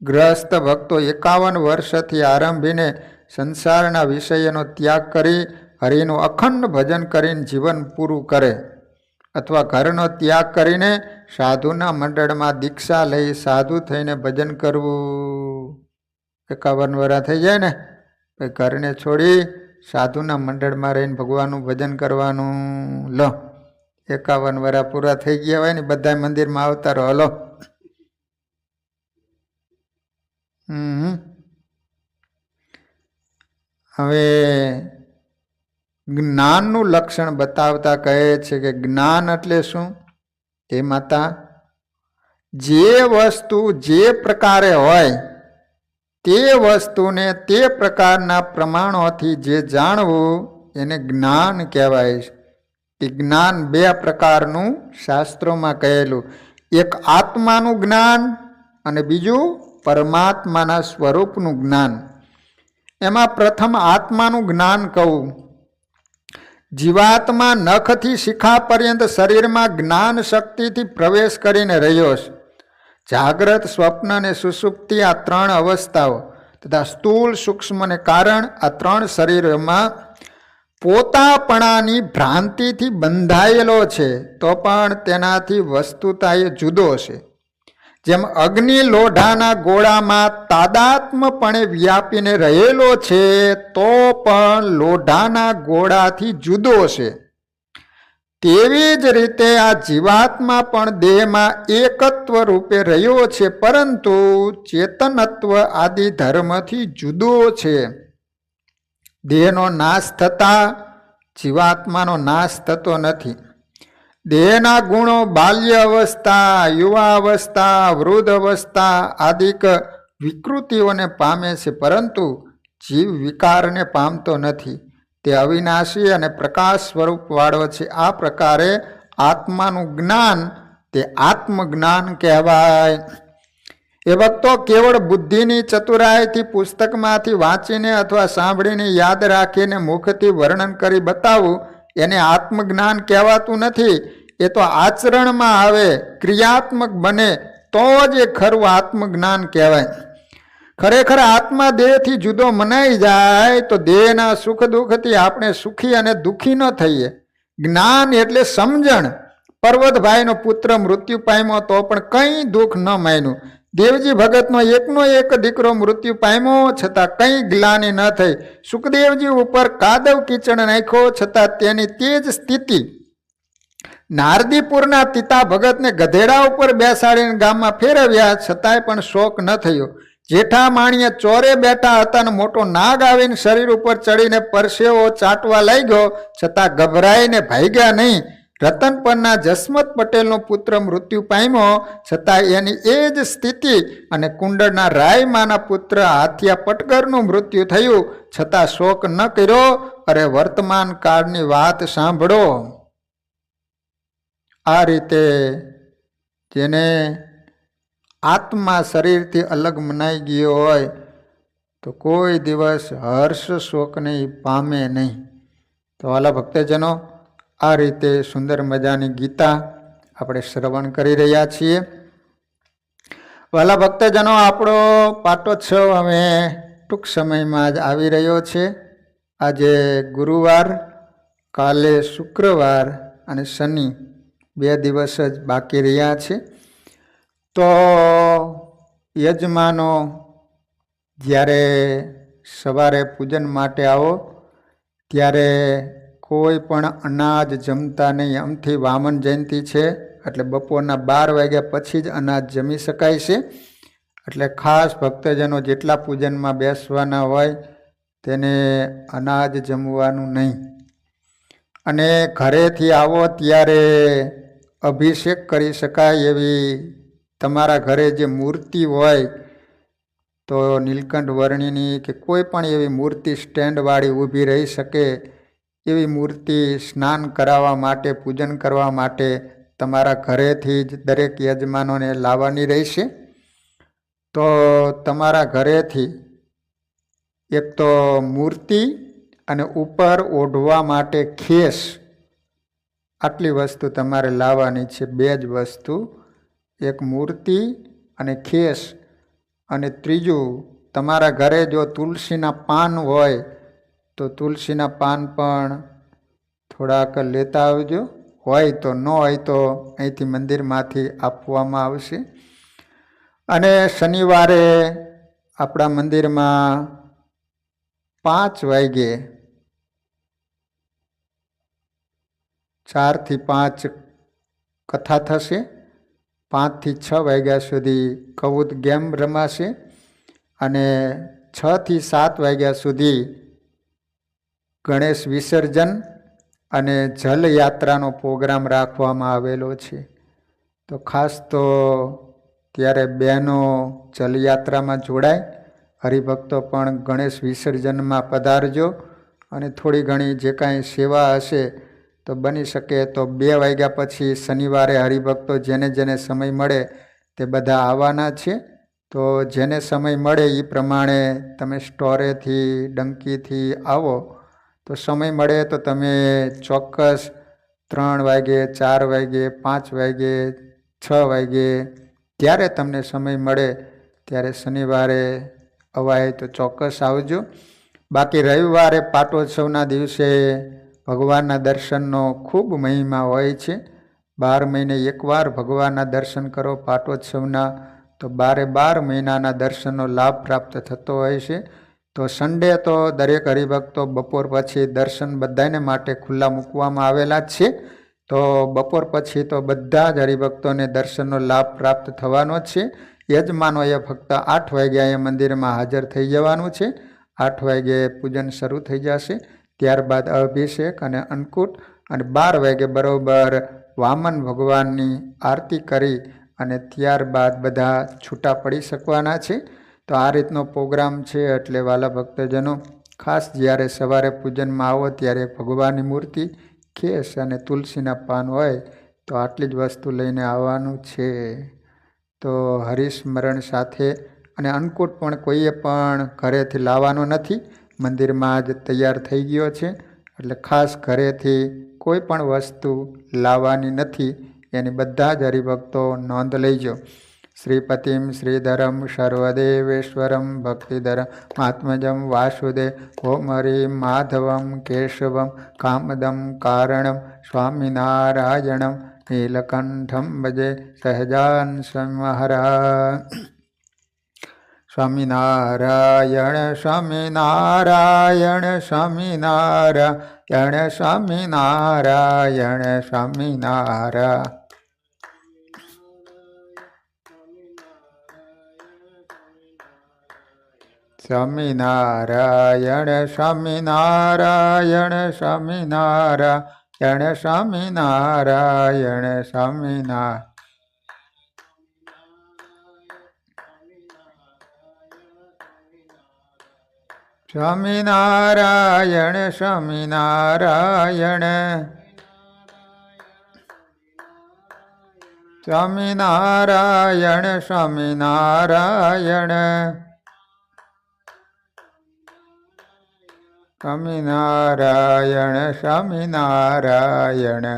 ગ્રસ્ત ભક્તો 51 વર્ષથી આરંભીને સંસારના વિષયનો ત્યાગ કરી હરિનું અખંડ ભજન કરીને જીવન પૂરું કરે અથવા ઘરનો ત્યાગ કરીને સાધુના મંડળમાં દીક્ષા લઈ સાધુ થઈને ભજન કરવું. 51 વર્ષ થઈ જાય ને પછી ઘરને છોડી સાધુના મંડળમાં રહીને ભગવાનનું ભજન કરવાનું. લો 51 વર્ષ પૂરા થઈ ગયા હોય ને બધા મંદિરમાં આવતા રહો. હલો હવે જ્ઞાનનું લક્ષણ બતાવતા કહે છે કે જ્ઞાન એટલે શું? એ માતા જે વસ્તુ જે પ્રકારે હોય તે વસ્તુને તે પ્રકારના પ્રમાણોથી જે જાણવું એને જ્ઞાન કહેવાય છે. એ જ્ઞાન બે પ્રકારનું શાસ્ત્રોમાં કહેલું, એક આત્માનું જ્ઞાન અને બીજું પરમાત્માના સ્વરૂપનું જ્ઞાન. એમાં પ્રથમ આત્માનું જ્ઞાન કહું. જીવાત્મા નખથી શિખા પર્યંત શરીરમાં જ્ઞાન શક્તિથી પ્રવેશ કરીને રહ્યો છે. જાગ્રત, સ્વપ્ન અને સુષુપ્તિ આ ત્રણ અવસ્થાઓ તથા સ્થૂળ, સૂક્ષ્મ અને કારણ આ ત્રણ શરીરોમાં પોતાપણાની ભ્રાંતિથી બંધાયેલો છે, તો પણ તેનાથી વસ્તુતા એ જુદો છે. જેમ અગ્નિ લોઢાના ગોળામાં તાદાત્મ્યપણે વ્યાપીને રહેલો છે, તો પણ લોઢાના ગોળાથી જુદો છે. તેવી જ રીતે આ જીવાત્મા પણ દેહમાં એકત્વ રૂપે રહ્યો છે, પરંતુ ચેતનત્વ આદિ ધર્મથી જુદો છે. દેહનો નાશ થતા જીવાત્માનો નાશ થતો નથી. દેહના ગુણો બાલ્ય અવસ્થા, યુવા અવસ્થા, વૃદ્ધ અવસ્થા આદિક વિકૃતિઓને પામે છે, પરંતુ જીવ વિકારને પામતો નથી. તે અવિનાશી અને પ્રકાશ સ્વરૂપ વાળો છે. આ પ્રકારે આત્માનું જ્ઞાન તે આત્મજ્ઞાન કહેવાય. એ ભક્તો કેવળ બુદ્ધિની ચતુરાઈથી પુસ્તકમાંથી વાંચીને અથવા સાંભળીને યાદ રાખીને મુખથી વર્ણન કરી બતાવવું એને આત્મજ્ઞાન કહેવાતું નથી. એ તો આચરણમાં આવે, ક્રિયાત્મક બને તો જ એ ખરું આત્મજ્ઞાન કહેવાય. ખરેખર આત્મા દેહથી જુદો મનાઈ જાય તો દેહના સુખ દુઃખથી આપણે સુખી અને દુઃખી ન થઈએ. જ્ઞાન એટલે સમજણ. પર્વતભાઈનો પુત્ર મૃત્યુ પામ્યો તો પણ કંઈ દુઃખ ન માન્યું. દેવજી ભગતનો એકનો એક દીકરો મૃત્યુ પામ્યો છતાં કંઈ ગ્લાનિ ન થઈ. સુખદેવજી ઉપર કાદવ કીચડ નાખ્યો છતાં તેની તે જ સ્થિતિ. નારદીપુરના પિતા ભગતને ગધેડા ઉપર બેસાડીને ગામમાં ફેરવ્યા છતાંય પણ શોક ન થયો. જેઠા માણીએ ચોરે બેઠા હતા ને મોટો નાગ આવીને શરીર ઉપર ચડીને પરસેવો ચાટવા લાગ્યો છતાં ગભરાઈને ભાગ્યા નહીં. રતન પરના જસમત પટેલનો પુત્ર મૃત્યુ પામ્યો છતાં એની એ જ સ્થિતિ. અને કુંડળના રાયમાના પુત્ર હાથિયા પટગરનું મૃત્યુ થયું છતાં શોક ન કર્યો. અરે વર્તમાન કાળની વાત સાંભળો. આ રીતે જેને આત્મા શરીરથી અલગ મનાઈ ગયો હોય તો કોઈ દિવસ હર્ષ શોકને પામે નહીં. તો વાલા ભક્તજનો, આ રીતે સુંદર મજાની ગીતા આપણે શ્રવણ કરી રહ્યા છીએ. વાલા ભક્તજનો, આપણો પાટોત્સવ હવે ટૂંક સમયમાં જ આવી રહ્યો છે. આજે ગુરુવાર, કાલે શુક્રવાર અને શનિ 2 દિવસ જ બાકી રહ્યા છે. તો યજમાનો જ્યારે સવારે પૂજન માટે આવો ત્યારે કોઈ પણ અનાજ જમતા નહીં. આમથી વામન જયંતિ છે એટલે બપોરના 12 વાગ્યા પછી જ અનાજ જમી શકાય છે. એટલે ખાસ ભક્તજનો જેટલા પૂજનમાં બેસવાના હોય તેને અનાજ જમવાનું નહીં. અને ઘરેથી આવો ત્યારે અભિષેક કરી શકાય એવી તમારા ઘરે જે મૂર્તિ હોય તો નીલકંઠ વર્ણિની કે કોઈ પણ એવી મૂર્તિ સ્ટેન્ડવાળી ઊભી રહી શકે એવી મૂર્તિ સ્નાન કરાવવા માટે, પૂજન કરવા માટે તમારા ઘરેથી જ દરેક યજમાનોને લાવવાની રહેશે. તો તમારા ઘરેથી એક તો મૂર્તિ અને ઉપર ઓઢવા માટે ખેસ, આટલી વસ્તુ તમારે લાવવાની છે. 2 જ વસ્તુ, એક મૂર્તિ અને ખેસ. અને ત્રીજું, તમારા ઘરે જો તુલસીના પાન હોય તો તુલસીના પાન પણ થોડાક લેતા આવજો. હોય તો, ન હોય તો અહીંથી મંદિરમાંથી આપવામાં આવશે. અને શનિવારે આપણા મંદિરમાં 5 વાગ્યે 4 થી 5 કથા થશે. 5 થી 6 વાગ્યા સુધી કૌદ ગેમ રમાશે અને 6 થી 7 વાગ્યા સુધી ગણેશ વિસર્જન અને જલયાત્રાનો પ્રોગ્રામ રાખવામાં આવેલો છે. તો ખાસ તો ત્યારે બહેનો જલયાત્રામાં જોડાય, હરિભક્તો પણ ગણેશ વિસર્જનમાં પધારજો અને થોડી ઘણી જે કાંઈ સેવા હશે તો બની શકે તો 2 વાગ્યા પછી શનિવારે હરિભક્તો જેને જેને સમય મળે તે બધા આવવાના છે. તો જેને સમય મળે એ પ્રમાણે તમે સ્ટોરેથી ડંકીથી આવો. તો સમય મળે તો તમે ચોક્કસ 3 વાગે, 4 વાગે, 5 વાગે, 6 વાગે જ્યારે તમને સમય મળે ત્યારે શનિવારે અવાય તો ચોક્કસ આવજો. બાકી રવિવારે પાટોત્સવના દિવસે ભગવાનના દર્શનનો ખૂબ મહિમા હોય છે. 12 મહિને એકવાર ભગવાનના દર્શન કરો પાટોત્સવના, તો 12 મહિનાના દર્શનનો લાભ પ્રાપ્ત થતો હોય છે. તો સન્ડે તો દરેક હરિભક્તો બપોર પછી દર્શન બધાને માટે ખુલ્લા મૂકવામાં આવેલા જ છે. તો બપોર પછી તો બધા જ હરિભક્તોને દર્શનનો લાભ પ્રાપ્ત થવાનો જ છે. યજમાનોએ ફક્ત 8 વાગ્યા એ મંદિરમાં હાજર થઈ જવાનું છે. 8 વાગે પૂજન શરૂ થઈ જશે. ત્યારબાદ અભિષેક અને અન્નકૂટ, અને 12 વાગે બરોબર વામન ભગવાનની આરતી કરી અને ત્યારબાદ બધા છૂટા પડી શકવાના છે. તો આ રીતનો પ્રોગ્રામ છે. એટલે વાલા ભક્તજનો, ખાસ જ્યારે સવારે પૂજનમાં આવો ત્યારે ભગવાનની મૂર્તિ, ખેસ અને તુલસીના પાન હોય તો આટલી જ વસ્તુ લઈને આવવાનું છે. તો હરિસ્મરણ સાથે, અને અન્નકૂટ પણ કોઈએ પણ ઘરેથી લાવવાનો નથી, મંદિરમાં જ તૈયાર થઈ ગયો છે. એટલે ખાસ ઘરેથી કોઈ પણ વસ્તુ લાવવાની નથી, એની બધા જ હરિભક્તો નોંધ લઈજો. શ્રીપતિમ શ્રીધરમ સર્વદેવેશ્વરમ ભક્તિધરમ મહાત્મજમ વાસુદેવ ઓમ હરિ માધવમ કેશવમ કામદમ કારણમ સ્વામિનારાયણમ નીલકંઠમ ભજે સહજાન મહારાજ. સ્વામિનારાયણ સ્વામિનારાયણ સ્વામિનારાયણ સ્વામિનારાયણ સ્વામિનારાયણ. સ્વામિનારાયણ સ્વામિનારાયણ સ્વામિનારાયણ સ્વામિનારાયણ સ્વામિનારાયણ. સ્વામિનારાયણ સ્વામિનારાયણ સ્વામિનારાયણ સ્વામિનારાયણ સ્વામિનારાયણ સ્વામિનારાયણ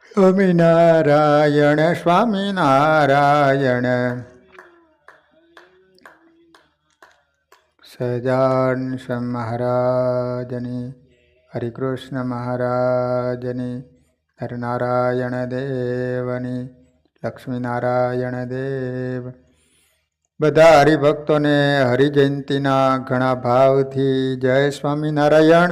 સ્વામિનારાયણ સ્વામિનારાયણ. સહજાન મહારાજની, હરિકૃષ્ણ મહારાજની, નરનારાયણ દેવની, લક્ષ્મીનારાયણ દેવ. બધા હરિભક્તોને હરિજયંતીના ઘણા ભાવથી જય સ્વામિનારાયણ.